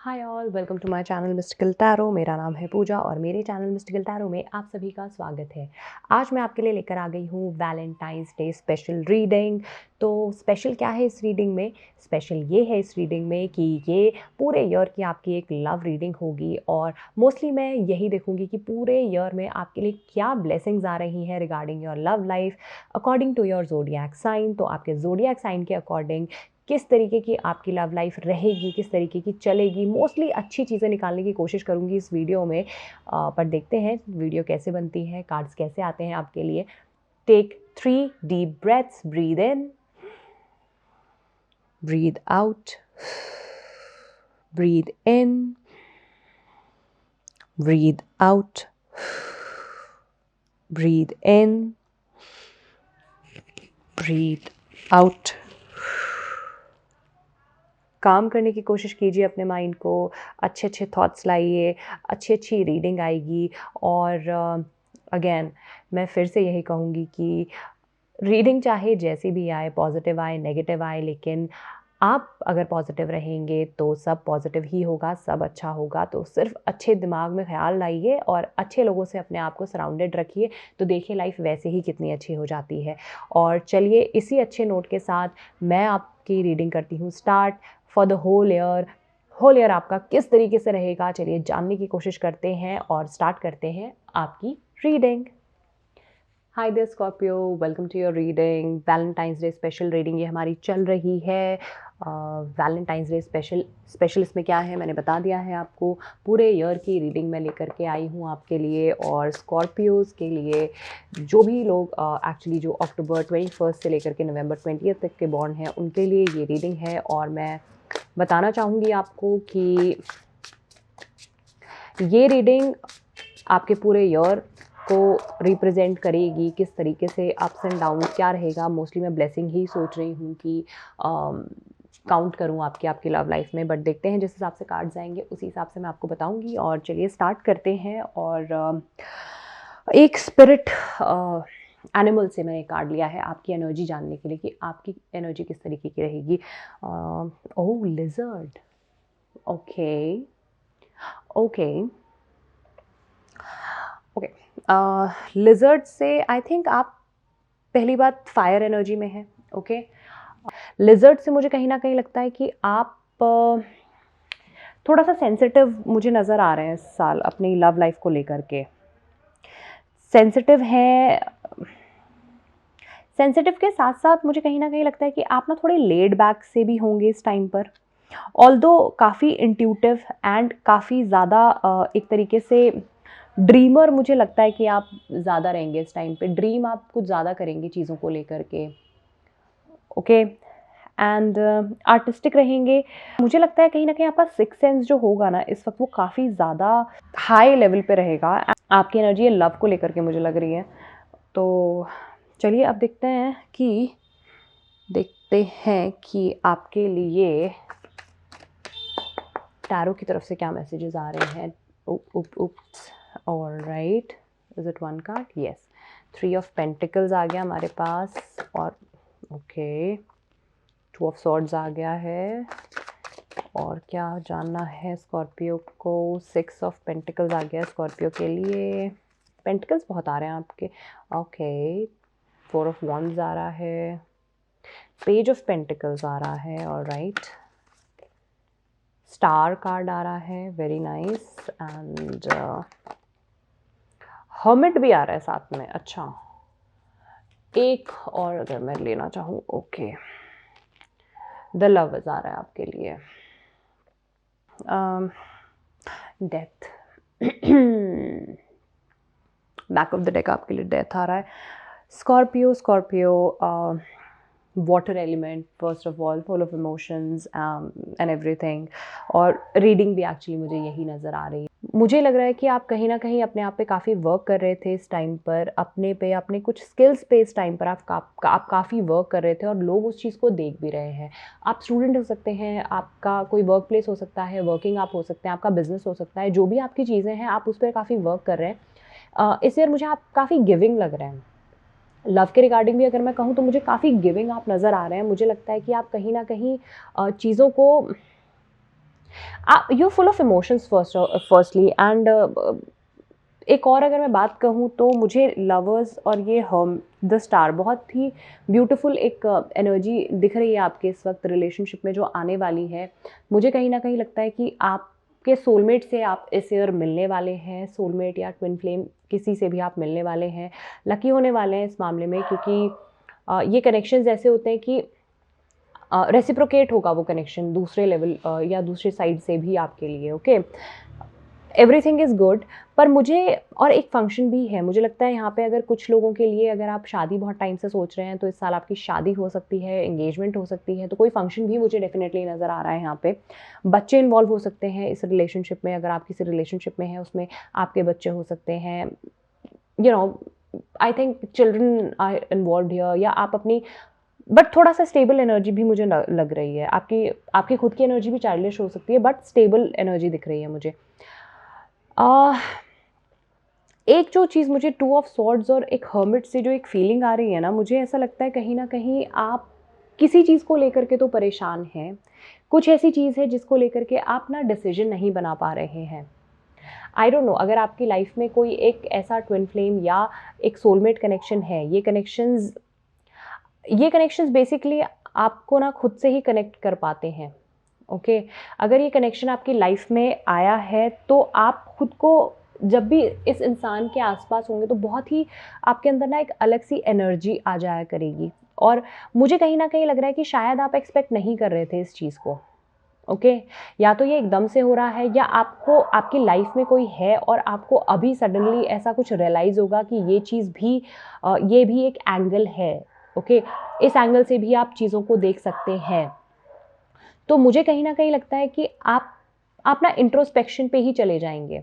Hi all, welcome to my channel mystical tarot. मेरा नाम है पूजा और मेरे चैनल मिस्टिकल टैरो में आप सभी का स्वागत है। आज मैं आपके लिए लेकर आ गई हूँ वैलेंटाइंस डे स्पेशल रीडिंग। तो स्पेशल क्या है इस रीडिंग में? स्पेशल ये है इस रीडिंग में कि ये पूरे ईयर की आपकी एक लव रीडिंग होगी और मोस्टली मैं यही देखूंगी कि पूरे ईयर में आपके लिए क्या ब्लेसिंग्स आ रही हैं regarding your love life according to your zodiac sign. तो आपके ज़ोडिएक साइन के अकॉर्डिंग किस तरीके की आपकी लव लाइफ रहेगी, किस तरीके की चलेगी। मोस्टली अच्छी चीज़ें निकालने की कोशिश करूँगी इस वीडियो में, पर देखते हैं वीडियो कैसे बनती है, कार्ड्स कैसे आते हैं आपके लिए। Take 3 deep breaths, breathe in, breathe out, breathe in, breathe out, breathe in, breathe out. काम करने की कोशिश कीजिए अपने माइंड को, अच्छे अच्छे थॉट्स लाइए, अच्छी अच्छी रीडिंग आएगी। और अगेन मैं फिर से यही कहूँगी कि रीडिंग चाहे जैसी भी आए, पॉजिटिव आए नेगेटिव आए, लेकिन आप अगर पॉजिटिव रहेंगे तो सब पॉजिटिव ही होगा, सब अच्छा होगा। तो सिर्फ अच्छे दिमाग में ख्याल लाइए और अच्छे लोगों से अपने आप को सराउंडेड रखिए, तो देखिए लाइफ वैसे ही कितनी अच्छी हो जाती है। और चलिए इसी अच्छे नोट के साथ मैं आपकी रीडिंग करती हूँ start for the whole year आपका किस तरीके से रहेगा, चलिए जानने की कोशिश करते हैं और स्टार्ट करते हैं आपकी reading. Hi there Scorpio, welcome to your reading. Valentine's day special reading ये हमारी चल रही है। वैलेंटाइंस डे स्पेशल इसमें क्या है मैंने बता दिया है आपको। पूरे ईयर की रीडिंग मैं लेकर के आई हूँ आपके लिए, और स्कॉर्पियोज़ के लिए जो भी लोग एक्चुअली जो अक्टूबर 21 से लेकर के नवंबर 20 तक के बॉर्न हैं उनके लिए ये रीडिंग है। और मैं बताना चाहूँगी आपको कि ये रीडिंग आपके पूरे ईयर को रिप्रेजेंट करेगी, किस तरीके से अप्स एंड डाउन क्या रहेगा। मोस्टली मैं ब्लेसिंग ही सोच रही हूँ कि काउंट करूँ आपकी लव लाइफ में, बट देखते हैं जिस हिसाब से कार्ड्स आएंगे उसी हिसाब से मैं आपको बताऊँगी। और चलिए स्टार्ट करते हैं। और एक स्पिरिट एनिमल से मैंने कार्ड लिया है आपकी एनर्जी जानने के लिए कि आपकी एनर्जी किस तरीके की रहेगी। Oh lizard, okay okay okay. Lizard से आई थिंक आप पहली बात फायर एनर्जी में हैं। ओके, लिजर्ड से मुझे कहीं ना कहीं लगता है कि आप थोड़ा सा सेंसिटिव मुझे नज़र आ रहे हैं इस साल अपनी लव लाइफ को लेकर के। सेंसिटिव हैं, सेंसिटिव के साथ साथ मुझे कहीं ना कहीं लगता है कि आप ना थोड़े लेड बैक से भी होंगे इस टाइम पर। ऑल्दो काफ़ी इंट्यूटिव एंड काफ़ी ज़्यादा एक तरीके से ड्रीमर मुझे लगता है कि आप ज़्यादा रहेंगे इस टाइम पे। ड्रीम आप कुछ ज़्यादा करेंगे चीज़ों को लेकर के। ओके, एंड आर्टिस्टिक रहेंगे। मुझे लगता है कहीं ना कहीं आपका सिक्स सेंस जो होगा ना इस वक्त वो काफ़ी ज़्यादा हाई लेवल पे रहेगा। आपकी एनर्जी लव को लेकर के मुझे लग रही है। तो चलिए अब देखते हैं कि आपके लिए टैरो की तरफ से क्या मैसेजेस आ रहे हैं। Alright, is it one card? Yes, 3 of pentacles आ गया हमारे पास, और ओके 2 ऑफ सॉर्ड्स आ गया है। और क्या जानना है स्कॉर्पियो को? 6 ऑफ पेंटिकल्स आ गया स्कॉर्पियो के लिए। पेंटिकल्स बहुत आ रहे हैं आपके। ओके, 4 ऑफ वॉन्ड्स आ रहा है, पेज ऑफ पेंटिकल्स आ रहा है, ऑलराइट, स्टार कार्ड आ रहा है, वेरी नाइस, एंड हर्मिट भी आ रहा है साथ में। अच्छा, एक और अगर मैं लेना चाहूँ, ओके, द लवर्स आ रहा है आपके लिए। Death, back of the deck आपके लिए डेथ आ रहा है। Scorpio water element first of all, full of emotions and everything. और रीडिंग भी एक्चुअली मुझे यही नज़र आ रही है। मुझे लग रहा है कि आप कहीं ना कहीं अपने आप पे काफ़ी वर्क कर रहे थे इस टाइम पर, अपने कुछ स्किल्स पे इस टाइम पर आप काफ़ी वर्क कर रहे थे और लोग उस चीज़ को देख भी रहे हैं। आप स्टूडेंट हो सकते हैं, आपका कोई वर्क प्लेस हो सकता है, वर्किंग आप हो सकते हैं, आपका बिजनेस हो सकता है, जो भी आपकी चीज़ें हैं आप उस पर काफ़ी वर्क कर रहे हैं। इस ईयर मुझे आप काफ़ी गिविंग लग रहे हैं। लव के रिगार्डिंग भी अगर मैं कहूँ तो मुझे काफ़ी गिविंग आप नज़र आ रहे हैं। मुझे लगता है कि आप कहीं ना कहीं चीज़ों को you full of emotions firstly and एक और अगर मैं बात कहूँ तो मुझे लवर्स और ये हम द स्टार बहुत ही ब्यूटीफुल एक एनर्जी दिख रही है आपके इस वक्त रिलेशनशिप में जो आने वाली है। मुझे कहीं ना कहीं लगता है कि आपके सोलमेट से आप इस ईयर मिलने वाले हैं, सोलमेट या ट्विन फ्लेम किसी से भी आप मिलने वाले हैं, लकी होने वाले हैं इस मामले में, क्योंकि ये कनेक्शंस ऐसे होते हैं कि रेसिप्रोकेट होगा वो कनेक्शन दूसरे लेवल या दूसरे साइड से भी आपके लिए। Okay, everything is good. पर मुझे और एक फंक्शन भी है, मुझे लगता है यहाँ पे अगर कुछ लोगों के लिए, अगर आप शादी बहुत टाइम से सोच रहे हैं तो इस साल आपकी शादी हो सकती है, एंगेजमेंट हो सकती है, तो कोई फंक्शन भी मुझे डेफिनेटली नज़र आ रहा है यहाँ पे। बच्चे इन्वॉल्व हो सकते हैं इस रिलेशनशिप में, अगर आप किसी रिलेशनशिप में हैं उसमें आपके बच्चे हो सकते हैं, you know, I think children are involve here, या आप अपनी, बट थोड़ा सा स्टेबल एनर्जी भी मुझे लग रही है। आपकी आपकी खुद की एनर्जी भी चाइल्डिश हो सकती है, बट स्टेबल एनर्जी दिख रही है मुझे। एक जो चीज़ मुझे टू ऑफ सॉर्ड्स और एक हर्मिट से जो एक फीलिंग आ रही है ना, मुझे ऐसा लगता है कहीं ना कहीं आप किसी चीज़ को लेकर के तो परेशान हैं, कुछ ऐसी चीज़ है जिसको लेकर के आप ना डिसीजन नहीं बना पा रहे हैं। आई डोंट नो, अगर आपकी लाइफ में कोई एक ऐसा ट्विन फ्लेम या एक सोलमेट कनेक्शन है, ये कनेक्शंस बेसिकली आपको ना खुद से ही कनेक्ट कर पाते हैं। ओके, अगर ये कनेक्शन आपकी लाइफ में आया है तो आप खुद को जब भी इस इंसान के आसपास होंगे तो बहुत ही आपके अंदर ना एक अलग सी एनर्जी आ जाया करेगी। और मुझे कहीं ना कहीं लग रहा है कि शायद आप एक्सपेक्ट नहीं कर रहे थे इस चीज़ को। ओके, या तो ये एकदम से हो रहा है, या आपको आपकी लाइफ में कोई है और आपको अभी सडनली ऐसा कुछ रियलाइज़ होगा कि ये चीज़ भी ये भी एक एंगल है। ओके, इस एंगल से भी आप चीज़ों को देख सकते हैं। तो मुझे कहीं न कहीं लगता है कि आप ना इंट्रोस्पेक्शन पे ही चले जाएँगे।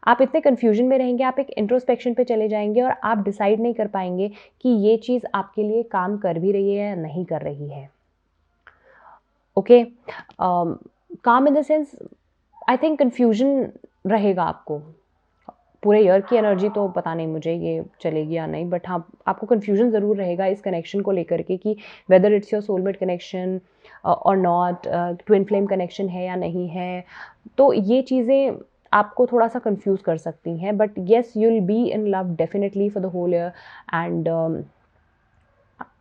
आप इतने कन्फ्यूज़न में रहेंगे, आप एक इंट्रोस्पेक्शन पे चले जाएँगे और आप डिसाइड नहीं कर पाएँगे कि ये चीज़ आपके लिए काम कर भी रही है या नहीं कर रही है। ओके, काम in the sense, I think confusion रहेगा आपको। पूरे ईयर की एनर्जी तो पता नहीं मुझे ये चलेगी या नहीं, बट हाँ, आपको कन्फ्यूज़न ज़रूर रहेगा इस कनेक्शन को लेकर के कि whether it's your soulmate connection और नॉट, ट्विन फ्लेम कनेक्शन है या नहीं है। तो ये चीज़ें आपको थोड़ा-सा कन्फ्यूज़ कर सकती हैं, but yes, you will be in love definitely for the whole year and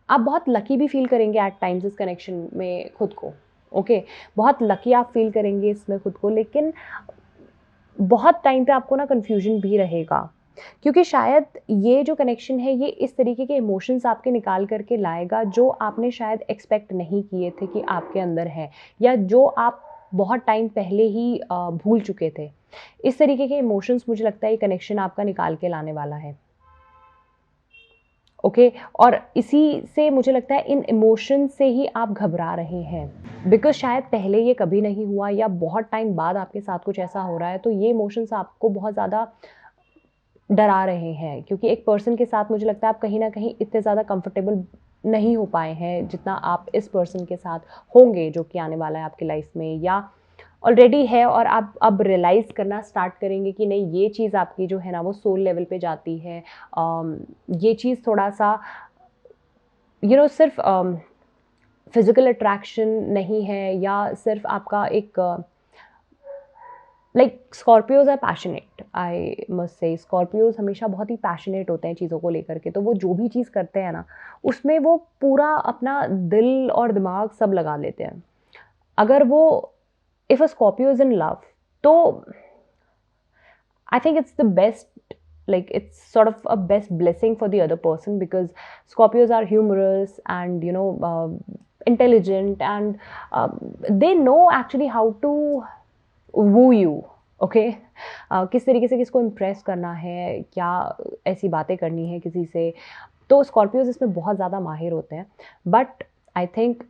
आप बहुत लकी भी फ़ील करेंगे एट टाइम्स इस कनेक्शन में खुद को। ओके, बहुत लकी आप फ़ील करेंगे इसमें खुद को, लेकिन बहुत टाइम पे आपको ना कन्फ्यूजन भी रहेगा, क्योंकि शायद ये जो कनेक्शन है ये इस तरीके के इमोशंस आपके निकाल करके लाएगा जो आपने शायद एक्सपेक्ट नहीं किए थे कि आपके अंदर है, या जो आप बहुत टाइम पहले ही भूल चुके थे। इस तरीके के इमोशंस मुझे लगता है ये कनेक्शन आपका निकाल के लाने वाला है। ओके, और इसी से मुझे लगता है इन इमोशन से ही आप घबरा रहे हैं, बिकॉज शायद पहले ये कभी नहीं हुआ या बहुत टाइम बाद आपके साथ कुछ ऐसा हो रहा है, तो ये इमोशंस आपको बहुत ज़्यादा डरा रहे हैं, क्योंकि एक पर्सन के साथ मुझे लगता है आप कहीं ना कहीं इतने ज़्यादा कंफर्टेबल नहीं हो पाए हैं जितना आप इस पर्सन के साथ होंगे जो कि आने वाला है आपकी लाइफ में, या ऑलरेडी है और आप अब रियलाइज़ करना स्टार्ट करेंगे कि नहीं, ये चीज़ आपकी जो है ना वो सोल लेवल पे जाती है। ये चीज़ थोड़ा सा सिर्फ फिजिकल अट्रैक्शन नहीं है, या सिर्फ आपका एक like Scorpios are passionate, I must say Scorpios हमेशा बहुत ही पैशनेट होते हैं चीज़ों को लेकर के, तो वो जो भी चीज़ करते हैं ना उसमें वो पूरा अपना दिल और दिमाग सब लगा लेते हैं। अगर वो, if a Scorpio is in love, तो I think it's the best, like it's sort of a best blessing for the other person, because Scorpios are humorous and intelligent, and they know actually how to woo you. Okay, किस तरीके से किसको impress करना है, क्या ऐसी बातें करनी है किसी से, तो स्कॉर्पियोज इसमें बहुत ज़्यादा माहिर होते हैं। बट आई थिंक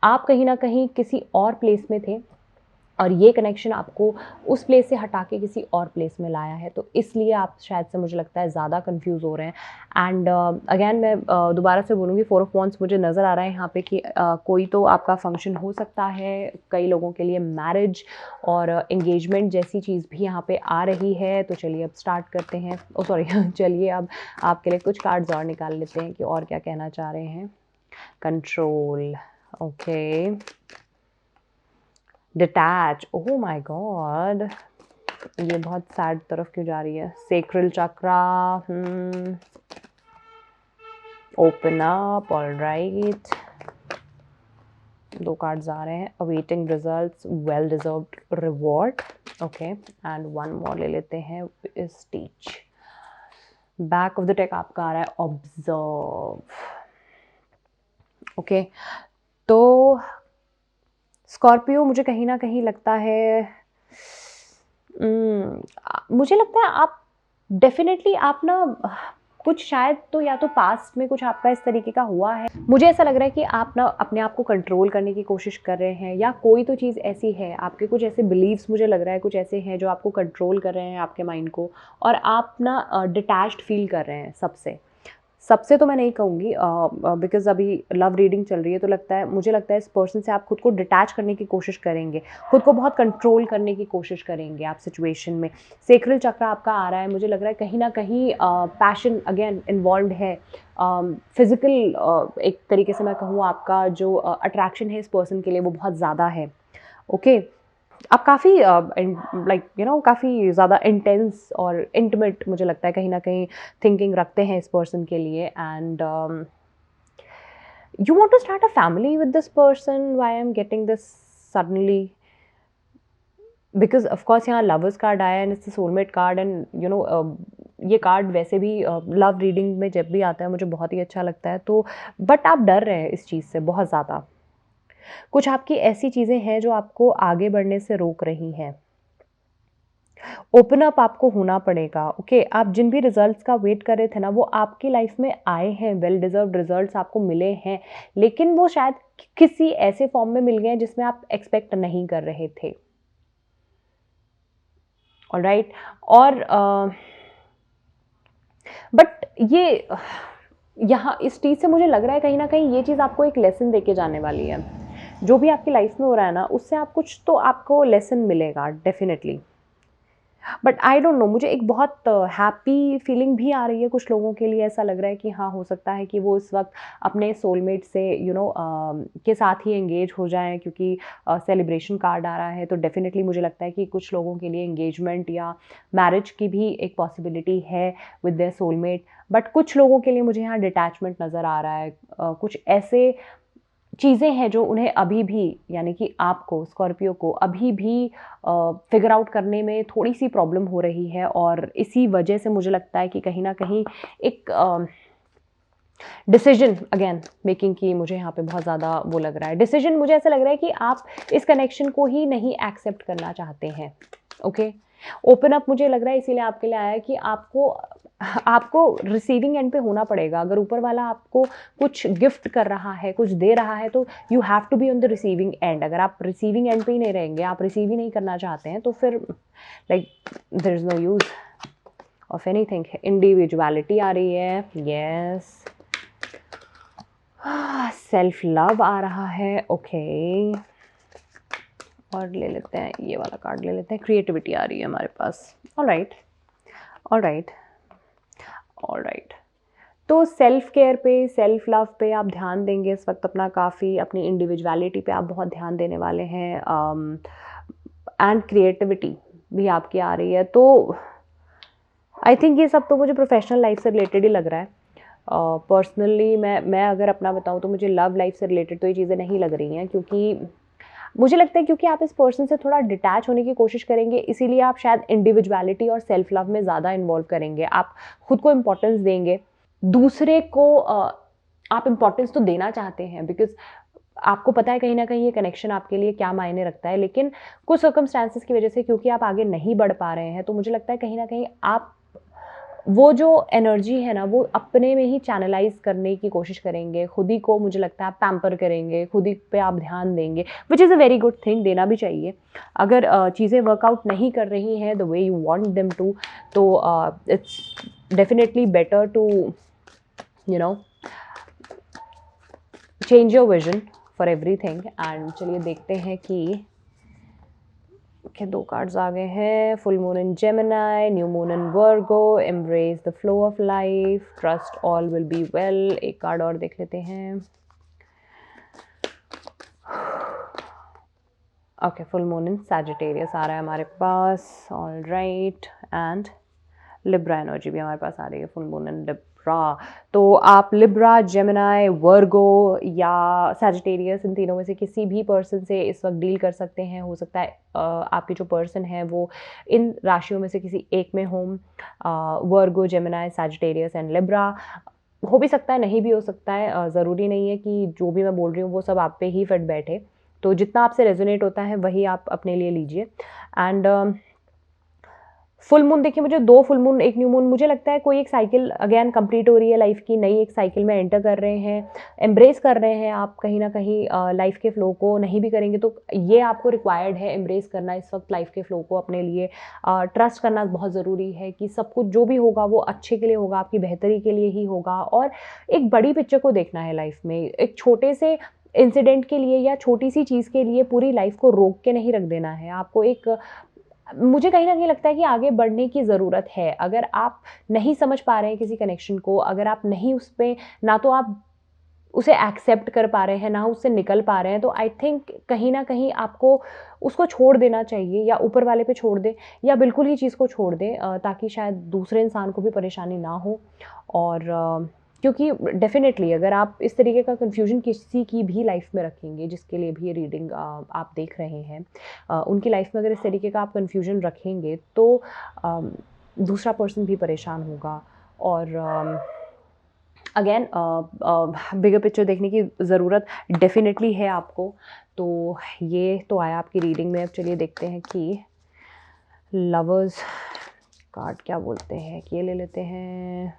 आप कहीं ना कहीं किसी और प्लेस में थे और ये कनेक्शन आपको उस प्लेस से हटा के किसी और प्लेस में लाया है, तो इसलिए आप शायद से मुझे लगता है ज़्यादा कंफ्यूज हो रहे हैं। एंड अगेन मैं दोबारा से बोलूँगी, 4 ऑफ वॉन्ड्स मुझे नज़र आ रहा है यहाँ पे कि कोई तो आपका फंक्शन हो सकता है, कई लोगों के लिए मैरिज और एंगेजमेंट जैसी चीज़ भी यहाँ पे आ रही है। तो चलिए अब स्टार्ट करते हैं, ओ सॉरी चलिए अब आपके लिए कुछ कार्ड्स और निकाल लेते हैं कि और क्या कहना चाह रहे हैं। Control, okay, detach, oh my God, ये बहुत सैड तरफ क्यों जा रही है? सेक्रल चक्रा, ओपन अप, ऑलराइट, 2 कार्ड्स आ रहे हैं, awaiting results, well deserved reward, okay, and 1 मोर ले लेते हैं, इस teach. Back of the deck आपका आ रहा है ऑब्जर्व, ओके। तो स्कॉर्पियो, मुझे कहीं ना कहीं लगता है, मुझे लगता है आप डेफिनेटली, आप ना कुछ शायद तो, या तो पास्ट में कुछ आपका इस तरीके का हुआ है, मुझे ऐसा लग रहा है कि आप ना अपने आप को कंट्रोल करने की कोशिश कर रहे हैं, या कोई तो चीज़ ऐसी है, आपके कुछ ऐसे बिलीव्स मुझे लग रहा है कुछ ऐसे हैं जो आपको कंट्रोल कर रहे हैं, आपके माइंड को, और आप ना डिटैच्ड फील कर रहे हैं सबसे। सबसे तो मैं नहीं कहूँगी, बिकॉज़ अभी लव रीडिंग चल रही है, तो लगता है, मुझे लगता है इस पर्सन से आप खुद को डिटैच करने की कोशिश करेंगे, खुद को बहुत कंट्रोल करने की कोशिश करेंगे आप सिचुएशन में। सेक्रल चक्र आपका आ रहा है, मुझे लग रहा है कहीं ना कहीं पैशन अगेन इन्वॉल्व है, फिजिकल एक तरीके से मैं कहूँ, आपका जो अट्रैक्शन है इस पर्सन के लिए वो बहुत ज़्यादा है, ओके। आप काफ़ी लाइक काफ़ी ज़्यादा इंटेंस और इंटिमेट, मुझे लगता है कहीं ना कहीं थिंकिंग रखते हैं इस पर्सन के लिए, and you want to start a family with this person, why I am getting this suddenly, because of course यहाँ लवर्स कार्ड आया and it's soulmate card, and ये कार्ड वैसे भी लव रीडिंग में जब भी आता है मुझे बहुत ही अच्छा लगता है, तो बट आप डर रहे हैं इस चीज़ से बहुत ज़्यादा, कुछ आपकी ऐसी चीज़ें हैं जो आपको आगे बढ़ने से रोक रही हैं। ओपन अप आपको होना पड़ेगा, ओके। आप जिन भी रिजल्ट्स का वेट कर रहे थे ना, वो आपकी लाइफ में आए हैं, वेल डिजर्व्ड रिजल्ट्स आपको मिले हैं, लेकिन वो शायद किसी ऐसे फॉर्म में मिल गए हैं जिसमें आप एक्सपेक्ट नहीं कर रहे थे, ऑलराइट। और बट ये यहाँ इस चीज़ से मुझे लग रहा है कहीं ना कहीं ये चीज़ आपको एक लेसन देके जाने वाली है, जो भी आपकी लाइफ में हो रहा है ना, उससे आप कुछ तो आपको लेसन मिलेगा definitely. But I don't know, मुझे एक बहुत हैप्पी फीलिंग भी आ रही है, कुछ लोगों के लिए ऐसा लग रहा है कि हाँ, हो सकता है कि वो इस वक्त अपने सोलमेट से के साथ ही एंगेज हो जाएं, क्योंकि सेलिब्रेशन कार्ड आ रहा है, तो डेफिनेटली मुझे लगता है कि कुछ लोगों के लिए एंगेजमेंट या मैरिज की भी एक पॉसिबिलिटी है विद देयर सोलमेट, बट कुछ लोगों के लिए मुझे यहाँ डिटैचमेंट नज़र आ रहा है, कुछ ऐसे चीज़ें हैं जो उन्हें अभी भी, यानी कि आपको, स्कॉर्पियो को अभी भी फिगर आउट करने में थोड़ी सी प्रॉब्लम हो रही है, और इसी वजह से मुझे लगता है कि कहीं ना कहीं एक डिसीजन अगेन मेकिंग की मुझे यहाँ पे बहुत ज़्यादा वो लग रहा है, डिसीजन मुझे ऐसा लग रहा है कि आप इस कनेक्शन को ही नहीं एक्सेप्ट करना चाहते हैं, ओके। ओपन अप मुझे लग रहा है इसीलिए आपके लिए आया है कि आपको आपको रिसीविंग एंड पे होना पड़ेगा, अगर ऊपर वाला आपको कुछ गिफ्ट कर रहा है, कुछ दे रहा है, तो you have to be on the receiving end. अगर आप रिसीविंग एंड पे ही नहीं रहेंगे, आप रिसीव ही नहीं करना चाहते हैं, तो फिर like there is no use of anything. Individuality आ रही है, यस, सेल्फ लव आ रहा है, ओके, और ले लेते हैं ये वाला कार्ड, ले लेते हैं, क्रिएटिविटी आ रही है हमारे पास, ऑलराइट, ऑलराइट, ऑलराइट। तो सेल्फ केयर पे, सेल्फ लव पे आप ध्यान देंगे इस वक्त अपना, काफ़ी अपनी इंडिविजुअलिटी पे आप बहुत ध्यान देने वाले हैं, एंड क्रिएटिविटी भी आपकी आ रही है, तो आई थिंक ये सब तो मुझे प्रोफेशनल लाइफ से रिलेटेड ही लग रहा है। पर्सनली मैं अगर अपना बताऊँ तो मुझे लव लाइफ से रिलेटेड तो ये चीज़ें नहीं लग रही हैं, क्योंकि मुझे लगता है क्योंकि आप इस पर्सन से थोड़ा डिटैच होने की कोशिश करेंगे, इसीलिए आप शायद इंडिविजुअलिटी और सेल्फ लव में ज़्यादा इन्वॉल्व करेंगे, आप खुद को इम्पोर्टेंस देंगे, दूसरे को आप इम्पोर्टेंस तो देना चाहते हैं, बिकॉज आपको पता है कहीं ना कहीं ये कनेक्शन आपके लिए क्या मायने रखता है, लेकिन कुछ सर्कमस्टांसिस की वजह से क्योंकि आप आगे नहीं बढ़ पा रहे हैं, तो मुझे लगता है कहीं ना कहीं आप वो जो एनर्जी है ना, वो अपने में ही चैनलाइज करने की कोशिश करेंगे, खुद ही को मुझे लगता है आप पैम्पर करेंगे, खुद ही पे आप ध्यान देंगे, which is a very good thing, देना भी चाहिए। अगर चीज़ें वर्कआउट नहीं कर रही हैं the way you want them to, तो it's definitely better to change your vision for everything. And चलिए देखते हैं कि ओके, 2 कार्ड्स आ गए हैं, full moon in Gemini, new moon in Virgo, embrace the flow of life, trust all will be well. एक card और देख लेते हैं, okay, full moon in Sagittarius आ रहा है हमारे पास, all right, and Libra energy भी हमारे पास आ रही है, फुल मून इन लिब्रा। तो आप लिब्रा, जेमिनी, वर्गो या सैजिटेरियस, इन तीनों में से किसी भी पर्सन से इस वक्त डील कर सकते हैं। हो सकता है आपके जो पर्सन है वो इन राशियों में से किसी एक में हो, वर्गो, जेमिनी, सैजिटेरियस एंड लिब्रा। हो भी सकता है, नहीं भी हो सकता है, ज़रूरी नहीं है कि जो भी मैं बोल रही हूँ वो सब आप पे ही फिट बैठे। तो जितना आपसे रेजोनेट होता है वही आप अपने लिए लीजिए। एंड फुल मून देखिए, मुझे 2 फुल मून, 1 न्यू मून, मुझे लगता है कोई एक साइकिल अगेन कंप्लीट हो रही है लाइफ की, नई एक साइकिल में एंटर कर रहे हैं, एम्ब्रेस कर रहे हैं आप कहीं ना कहीं लाइफ के फ्लो को। नहीं भी करेंगे तो ये आपको रिक्वायर्ड है एम्ब्रेस करना इस वक्त लाइफ के फ्लो को अपने लिए। ट्रस्ट करना बहुत ज़रूरी है कि सब कुछ जो भी होगा वो अच्छे के लिए होगा, आपकी बेहतरी के लिए ही होगा। और एक बड़ी पिक्चर को देखना है लाइफ में, एक छोटे से इंसिडेंट के लिए या छोटी सी चीज़ के लिए पूरी लाइफ को रोक के नहीं रख देना है आपको। एक मुझे कहीं न कहीं लगता है कि आगे बढ़ने की ज़रूरत है। अगर आप नहीं समझ पा रहे हैं किसी कनेक्शन को, अगर आप नहीं उस पे, ना तो आप उसे एक्सेप्ट कर पा रहे हैं, ना उससे निकल पा रहे हैं, तो आई थिंक कहीं न कहीं आपको उसको छोड़ देना चाहिए, या ऊपर वाले पे छोड़ दें, या बिल्कुल ही चीज़ को छोड़ दें, ताकि शायद दूसरे इंसान को भी परेशानी ना हो। और क्योंकि डेफ़िनेटली अगर आप इस तरीके का कन्फ्यूजन किसी की भी लाइफ़ में रखेंगे, जिसके लिए भी ये रीडिंग आप देख रहे हैं, उनकी लाइफ़ में अगर इस तरीके का आप कन्फ्यूजन रखेंगे तो दूसरा पर्सन भी परेशान होगा। और अगेन बिगर पिक्चर देखने की ज़रूरत डेफ़िनेटली है आपको। तो ये तो आया आपकी रीडिंग में। अब चलिए देखते हैं कि लवर्स कार्ड क्या बोलते हैं। कि ये ले लेते हैं,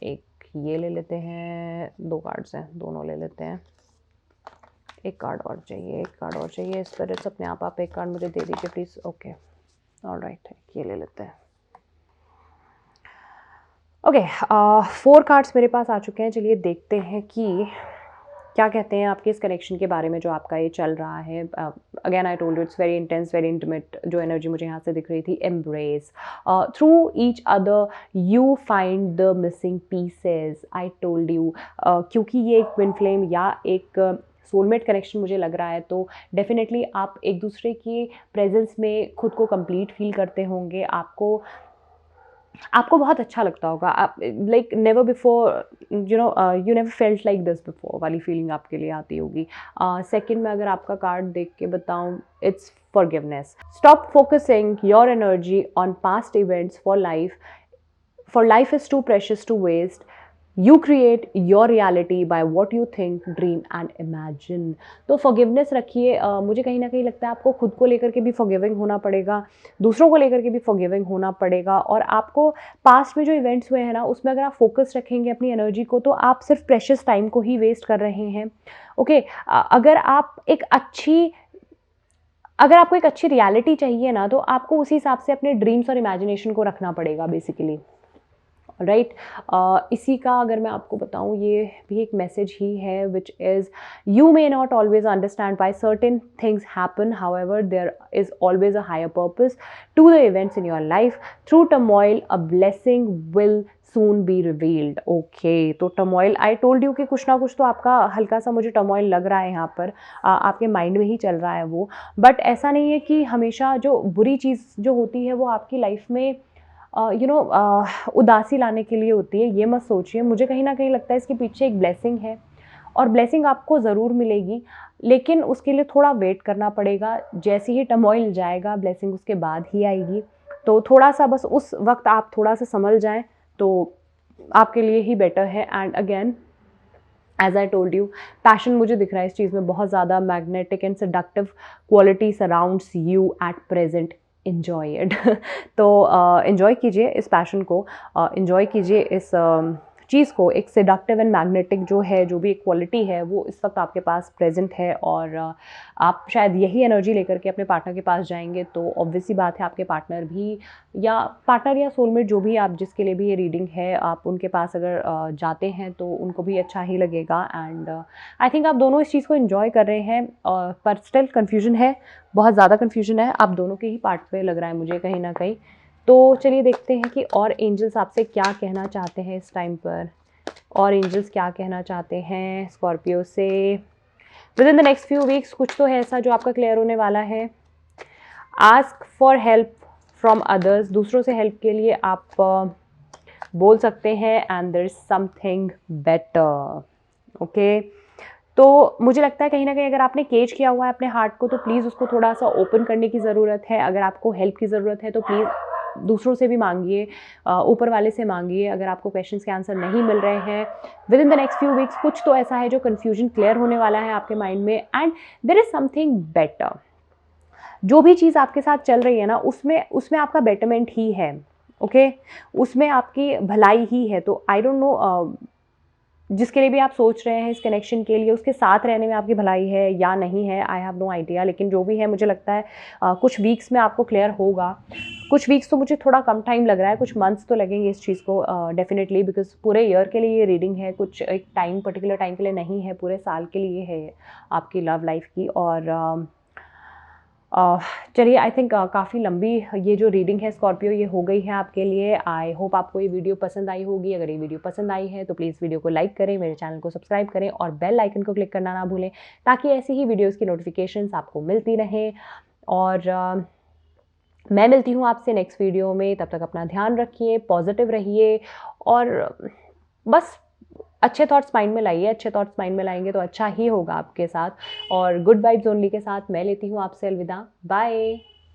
एक ये ले लेते हैं, 2 कार्ड्स हैं, दोनों ले लेते हैं। एक कार्ड और चाहिए, एक कार्ड और चाहिए। स्पिरिट्स अपने आप एक कार्ड मुझे दे दीजिए प्लीज़। ओके, ऑलराइट, ये ले लेते हैं। ओके, 4 कार्ड्स मेरे पास आ चुके हैं। चलिए देखते हैं कि क्या कहते हैं आपके इस कनेक्शन के बारे में जो आपका ये चल रहा है। Again I told you it's very intense, very intimate जो एनर्जी मुझे यहाँ से दिख रही थी। Embrace through each other you find the missing pieces. I told you, क्योंकि ये एक ट्विन फ्लेम या एक सोलमेट कनेक्शन मुझे लग रहा है, तो डेफिनेटली आप एक दूसरे की प्रेजेंस में खुद को कंप्लीट फील करते होंगे। आपको बहुत अच्छा लगता होगा। आप like never before, you never felt like this before वाली फीलिंग आपके लिए आती होगी। सेकंड में अगर आपका कार्ड देख के बताऊं, it's forgiveness. Stop focusing your energy on past events for life is too precious to waste. You create your reality by what you think, dream and imagine. तो फॉरगिवनेस रखिए। मुझे कहीं ना कहीं लगता है आपको खुद को लेकर के भी फॉरगिविंग होना पड़ेगा, दूसरों को लेकर के भी फॉरगिविंग होना पड़ेगा। और आपको पास्ट में जो इवेंट्स हुए हैं ना, उसमें अगर आप फोकस रखेंगे अपनी एनर्जी को, तो आप सिर्फ प्रेशियस टाइम को ही वेस्ट कर रहे हैं। ओके, अगर आपको एक अच्छी रियलिटी चाहिए ना, तो आपको उसी हिसाब से अपने ड्रीम्स और इमेजिनेशन को रखना पड़ेगा बेसिकली, राइट। इसी का अगर मैं आपको बताऊं, ये भी एक मैसेज ही है, which is you may not always understand why certain things happen, however there is always a higher purpose to the events in your life. Through turmoil a blessing will soon be revealed. Okay, तो turmoil, I told you कि कुछ ना कुछ तो आपका हल्का सा मुझे टर्मोइल लग रहा है यहाँ पर। आपके माइंड में ही चल रहा है वो। बट ऐसा नहीं है कि हमेशा जो बुरी चीज़ जो होती है वो आपकी लाइफ में उदासी लाने के लिए होती है, ये मत सोचिए। मुझे कहीं ना कहीं लगता है इसके पीछे एक ब्लेसिंग है, और ब्लेसिंग आपको ज़रूर मिलेगी, लेकिन उसके लिए थोड़ा वेट करना पड़ेगा। जैसे ही टर्मोइल जाएगा, ब्लेसिंग उसके बाद ही आएगी। तो थोड़ा सा बस उस वक्त आप थोड़ा सा संभल जाएं तो आपके लिए ही बेटर है। And again as I told you, passion मुझे दिख रहा है इस चीज़ में बहुत ज़्यादा। Magnetic and seductive quality surrounds you at present, enjoy it. तो इन्जॉय कीजिए इस पैशन को, इन्जॉय कीजिए इस चीज़ को। एक सेडक्टिव एंड मैग्नेटिक जो है, जो भी एक क्वालिटी है, वो इस वक्त आपके पास प्रेजेंट है। और आप शायद यही एनर्जी लेकर के अपने पार्टनर के पास जाएंगे, तो ऑब्वियसली बात है आपके पार्टनर या सोलमेट, जो भी आप जिसके लिए भी ये रीडिंग है, आप उनके पास अगर जाते हैं तो उनको भी अच्छा ही लगेगा। एंड आई थिंक आप दोनों इस चीज़ को इन्जॉय कर रहे हैं, पर स्टिल कन्फ्यूजन है, बहुत ज़्यादा कन्फ्यूजन है आप दोनों के ही पार्ट पे लग रहा है मुझे कहीं ना कहीं। तो चलिए देखते हैं कि और एंजल्स आपसे क्या कहना चाहते हैं इस टाइम पर। और एंजल्स क्या कहना चाहते हैं स्कॉर्पियो से। With in the next few weeks कुछ तो है ऐसा जो आपका क्लियर होने वाला है। Ask for help from others, दूसरों से हेल्प के लिए आप बोल सकते हैं, and there is something better. Okay, तो मुझे लगता है कहीं ना कहीं अगर आपने केज किया हुआ है अपने हार्ट को, तो प्लीज़ उसको थोड़ा सा ओपन करने की ज़रूरत है। अगर आपको हेल्प की ज़रूरत है तो प्लीज़ दूसरों से भी मांगिए, ऊपर वाले से मांगिए। अगर आपको क्वेश्चंस के आंसर नहीं मिल रहे हैं with in the next few weeks, कुछ तो ऐसा है जो कन्फ्यूजन क्लियर होने वाला है आपके माइंड में, and there is something better. जो भी चीज़ आपके साथ चल रही है ना, उसमें उसमें आपका बेटरमेंट ही है। ओके, उसमें आपकी भलाई ही है। तो आई डोंट नो जिसके लिए भी आप सोच रहे हैं इस कनेक्शन के लिए, उसके साथ रहने में आपकी भलाई है या नहीं है, आई हैव नो आइडिया। लेकिन जो भी है मुझे लगता है कुछ वीक्स में आपको क्लियर होगा। कुछ वीक्स तो मुझे थोड़ा कम टाइम लग रहा है, कुछ मंथ्स तो लगेंगे इस चीज़ को डेफिनेटली, बिकॉज पूरे ईयर के लिए ये रीडिंग है, कुछ एक टाइम पर्टिकुलर टाइम के लिए नहीं है, पूरे साल के लिए है आपकी लव लाइफ की। और चलिए, आई थिंक काफ़ी लंबी ये जो रीडिंग है स्कॉर्पियो ये हो गई है आपके लिए। आई होप आपको ये वीडियो पसंद आई होगी। अगर ये वीडियो पसंद आई है तो प्लीज़ वीडियो को लाइक करें, मेरे चैनल को सब्सक्राइब करें और बेल आइकन को क्लिक करना ना भूलें, ताकि ऐसी ही वीडियोज़ की नोटिफिकेशंस आपको मिलती रहें। और मैं मिलती हूँ आपसे नेक्स्ट वीडियो में। तब तक अपना ध्यान रखिए, पॉजिटिव रहिए, और बस अच्छे थॉट्स माइंड में लाइए। अच्छे थॉट्स माइंड में लाएंगे तो अच्छा ही होगा आपके साथ। और गुड वाइब्स ओनली के साथ मैं लेती हूँ आपसे अलविदा। बाय।